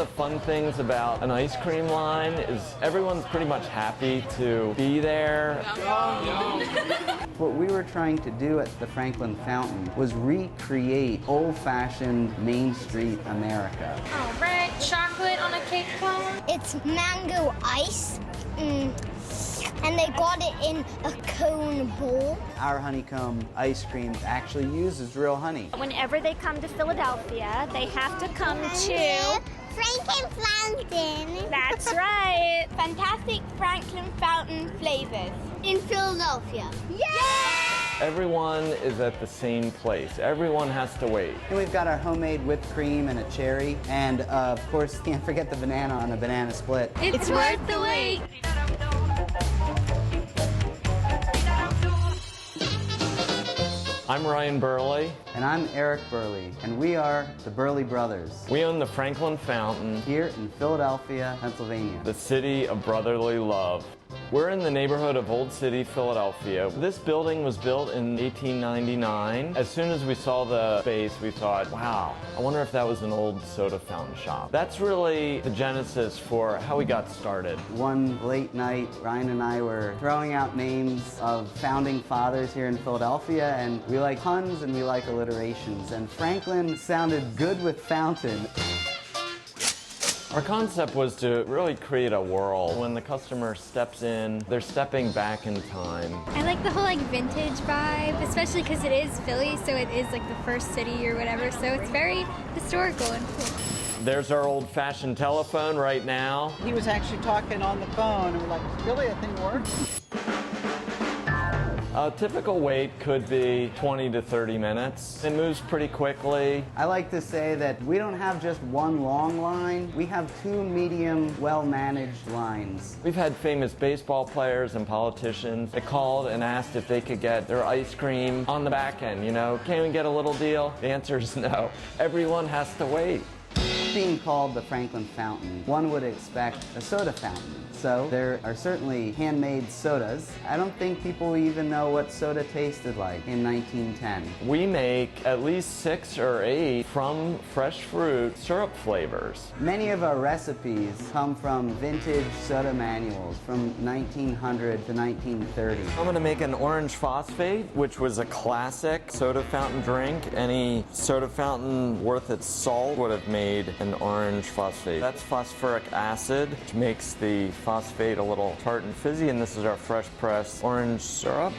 the fun things about an ice cream line is everyone's pretty much happy to be there. What we were trying to do at the Franklin Fountain was recreate old-fashioned Main Street America. All right, chocolate on a cake cone. It's mango ice, and they got it in a cone bowl. Our honeycomb ice cream actually uses real honey. Whenever they come to Philadelphia, they have to come to Franklin Fountain. That's right. Fantastic Franklin Fountain flavors in Philadelphia. Yay! Everyone is at the same place. Everyone has to wait. And we've got our homemade whipped cream and a cherry, and of course, can't forget the banana on a banana split. It's worth the wait. I'm Ryan Burley. And I'm Eric Burley, and we are the Burley Brothers. We own the Franklin Fountain, Here in Philadelphia, Pennsylvania. the city of brotherly love. We're in the neighborhood of Old City, Philadelphia. This building was built in 1899. As soon as we saw the space, we thought, wow, I wonder if that was an old soda fountain shop. That's really the genesis for how we got started. One late night, Ryan and I were throwing out names of founding fathers here in Philadelphia, and we like puns and we like alliterations, and Franklin sounded good with fountain. Our concept was to really create a world. When the customer steps in, they're stepping back in time. I like the whole vintage vibe, especially because it is Philly, so it is the first city or whatever, so it's very historical and cool. There's our old-fashioned telephone right now. He was actually talking on the phone, and we're like, really, that thing works? A typical wait could be 20 to 30 minutes. It moves pretty quickly. I like to say that we don't have just one long line, we have two medium, well-managed lines. We've had famous baseball players and politicians that called and asked if they could get their ice cream on the back end, can we get a little deal? The answer is no. Everyone has to wait. Being called the Franklin Fountain, one would expect a soda fountain. So there are certainly handmade sodas. I don't think people even know what soda tasted like in 1910. We make at least 6 or 8 from fresh fruit syrup flavors. Many of our recipes come from vintage soda manuals from 1900 to 1930. I'm gonna make an orange phosphate, which was a classic soda fountain drink. Any soda fountain worth its salt would have made an orange phosphate. That's phosphoric acid, which makes the phosphate a little tart and fizzy, and this is our fresh pressed orange syrup.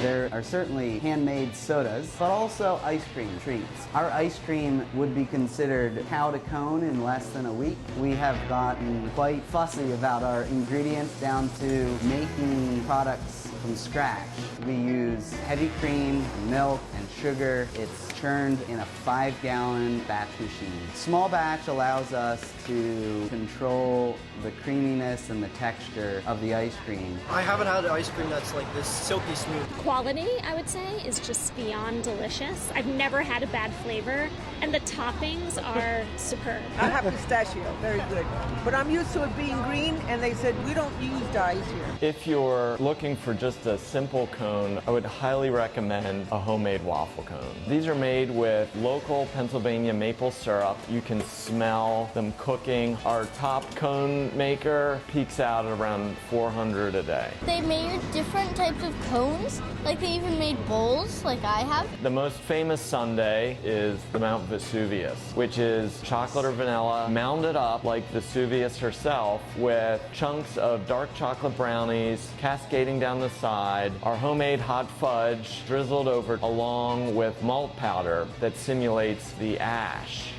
There are certainly handmade sodas, but also ice cream treats. Our ice cream would be considered cow to cone in less than a week. We have gotten quite fussy about our ingredients down to making products from scratch. We use heavy cream, milk, and sugar. It's churned in a 5-gallon batch machine. Small batch allows us to control the creaminess and the texture of the ice cream. I haven't had ice cream that's like this silky smooth. Quality, I would say, is just beyond delicious. I've never had a bad flavor, and the toppings are superb. I have pistachio, very good. But I'm used to it being green, and they said we don't use dyes here. If you're looking for just a simple cone, I would highly recommend a homemade waffle cone. These are made with local Pennsylvania maple syrup. You can smell them cooking. Our top cone maker peaks out at around 400 a day. They made different types of cones, like they even made bowls, like I have. The most famous sundae is the Mount Vesuvius, which is chocolate or vanilla mounded up like Vesuvius herself with chunks of dark chocolate brownies cascading down the side, our homemade hot fudge drizzled over along with malt powder that simulates the ash.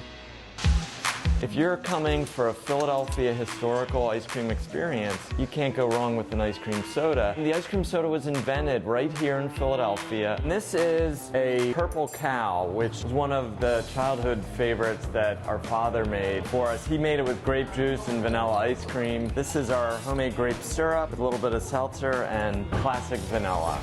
If you're coming for a Philadelphia historical ice cream experience, you can't go wrong with an ice cream soda. The ice cream soda was invented right here in Philadelphia. And this is a purple cow, which is one of the childhood favorites that our father made for us. He made it with grape juice and vanilla ice cream. This is our homemade grape syrup with a little bit of seltzer and classic vanilla.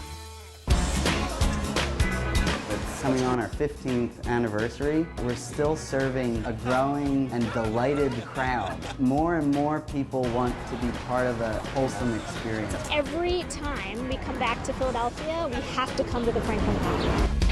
Coming on our 15th anniversary, we're still serving a growing and delighted crowd. More and more people want to be part of a wholesome experience. Every time we come back to Philadelphia, we have to come to the Franklin Fountain.